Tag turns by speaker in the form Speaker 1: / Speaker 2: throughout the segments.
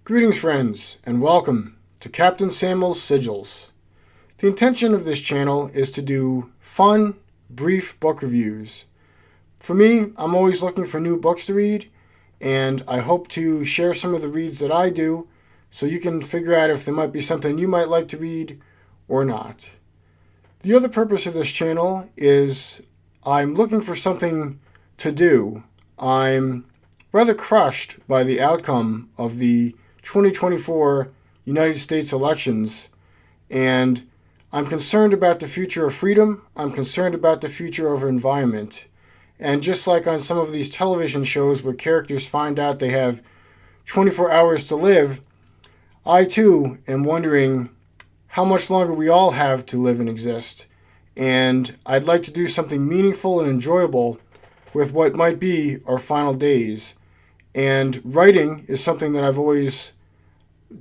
Speaker 1: Greetings, friends, and welcome to Captain Samel's Sigils. The intention of this channel is to do fun, brief book reviews. For me, I'm always looking for new books to read, and I hope to share some of the reads that I do so you can figure out if there might be something you might like to read or not. The other purpose of this channel is I'm looking for something to do. I'm rather crushed by the outcome of the 2024 United States elections, and I'm concerned about the future of freedom. I'm concerned about the future of our environment. And just like on some of these television shows where characters find out they have 24 hours to live, I too am wondering how much longer we all have to live and exist. And I'd like to do something meaningful and enjoyable with what might be our final days. And writing is something that I've always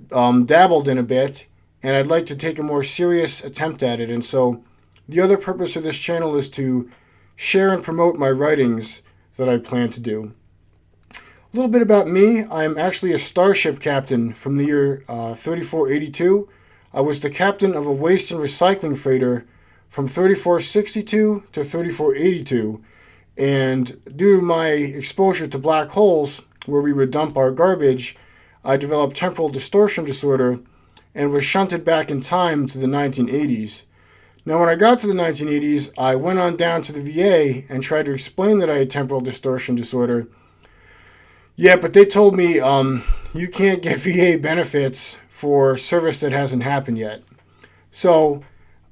Speaker 1: dabbled in a bit, and I'd like to take a more serious attempt at it. And so the other purpose of this channel is to share and promote my writings that I plan to do. A little bit about me. I'm actually a starship captain from the year 3482. I was the captain of a waste and recycling freighter from 3462 to 3482. And due to my exposure to black holes, where we would dump our garbage, I developed temporal distortion disorder and was shunted back in time to the 1980s. Now, when I got to the 1980s, I went on down to the VA and tried to explain that I had temporal distortion disorder. Yeah, but they told me, you can't get VA benefits for service that hasn't happened yet. So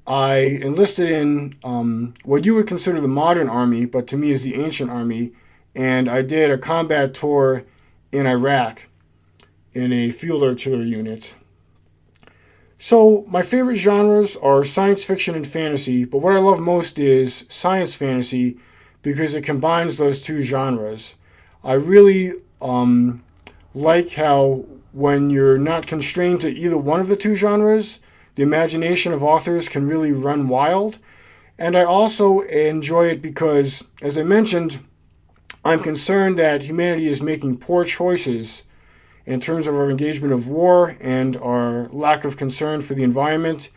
Speaker 1: I enlisted in what you would consider the modern army, but to me is the ancient army, and I did a combat tour in Iraq in a field artillery unit. So my favorite genres are science fiction and fantasy, but what I love most is science fantasy because it combines those two genres. I really like how when you're not constrained to either one of the two genres, the imagination of authors can really run wild. And I also enjoy it because, as I mentioned, I'm concerned that humanity is making poor choices in terms of our engagement of war and our lack of concern for the environment.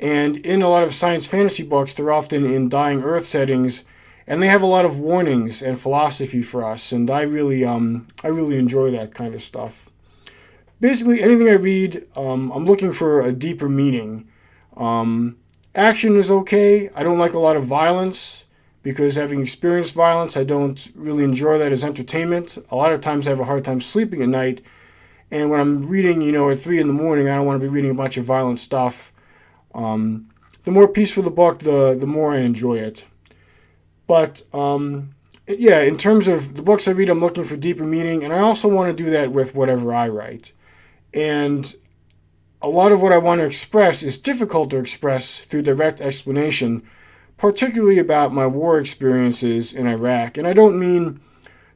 Speaker 1: And in a lot of science fantasy books, they're often in dying Earth settings, and they have a lot of warnings and philosophy for us. And I really enjoy that kind of stuff. Basically, anything I read, I'm looking for a deeper meaning. Action is okay. I don't like a lot of violence because having experienced violence, I don't really enjoy that as entertainment. A lot of times I have a hard time sleeping at night. And when I'm reading, at 3 in the morning, I don't want to be reading a bunch of violent stuff. The more peaceful the book, the more I enjoy it. But, in terms of the books I read, I'm looking for deeper meaning. And I also want to do that with whatever I write. And a lot of what I want to express is difficult to express through direct explanation, particularly about my war experiences in Iraq. And I don't mean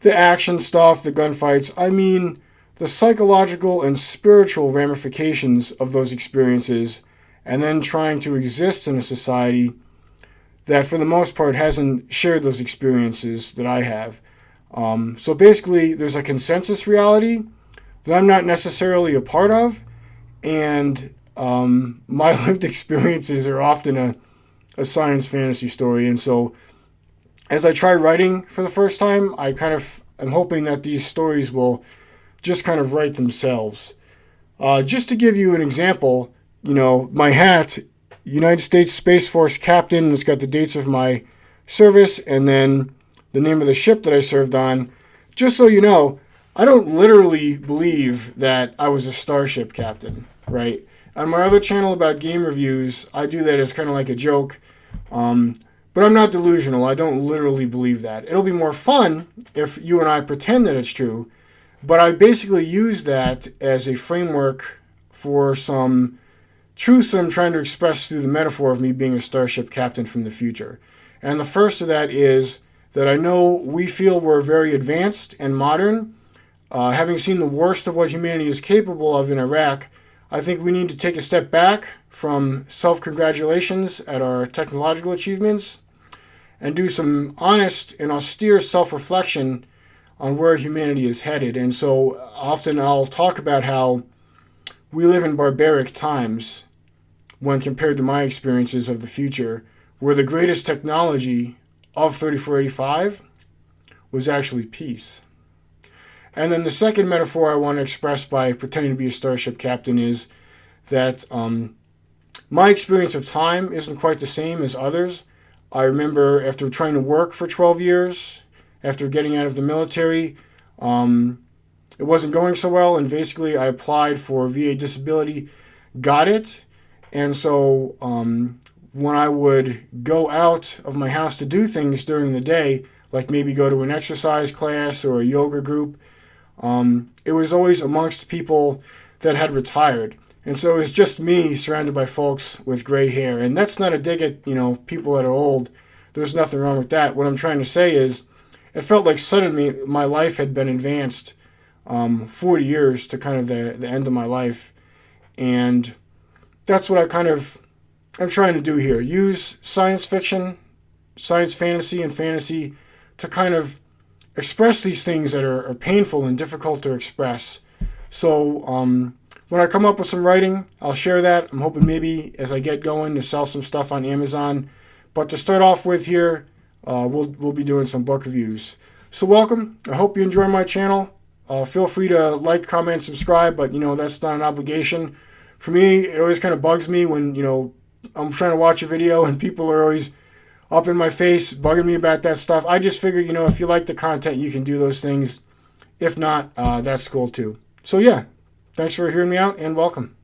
Speaker 1: the action stuff, the gunfights. I mean the psychological and spiritual ramifications of those experiences, and then trying to exist in a society that, for the most part, hasn't shared those experiences that I have. So basically, there's a consensus reality that I'm not necessarily a part of, and my lived experiences are often a science fantasy story. And so as I try writing for the first time, I'm hoping that these stories will just kind of write themselves. Just to give you an example, my hat, United States Space Force Captain, it's got the dates of my service and then the name of the ship that I served on. Just so you know, I don't literally believe that I was a starship captain, right? On my other channel about game reviews, I do that as kind of like a joke. But I'm not delusional. I don't literally believe that. It'll be more fun if you and I pretend that it's true. But I basically use that as a framework for some truths that I'm trying to express through the metaphor of me being a starship captain from the future. And the first of that is that I know we feel we're very advanced and modern. Having seen the worst of what humanity is capable of in Iraq, I think we need to take a step back from self-congratulations at our technological achievements and do some honest and austere self-reflection on where humanity is headed. And so often I'll talk about how we live in barbaric times when compared to my experiences of the future, where the greatest technology of 3485 was actually peace. And then the second metaphor I want to express by pretending to be a starship captain is that my experience of time isn't quite the same as others. I remember after trying to work for 12 years, after getting out of the military, it wasn't going so well, and basically I applied for VA disability, got it, and so when I would go out of my house to do things during the day, like maybe go to an exercise class or a yoga group, it was always amongst people that had retired. And so it was just me surrounded by folks with gray hair. And that's not a dig at, people that are old. There's nothing wrong with that. What I'm trying to say is it felt like suddenly my life had been advanced 40 years to kind of the end of my life. And that's what I'm trying to do here. Use science fiction, science fantasy, and fantasy to kind of express these things that are painful and difficult to express. So when I come up with some writing, I'll share that. I'm hoping maybe as I get going to sell some stuff on Amazon. But to start off with here, we'll be doing some book reviews. So welcome. I hope you enjoy my channel. Feel free to like, comment, subscribe, but that's not an obligation. For me, it always kind of bugs me when I'm trying to watch a video and people are always up in my face bugging me about that stuff. I just figured, if you like the content, you can do those things. If not, that's cool too. So yeah, thanks for hearing me out and welcome.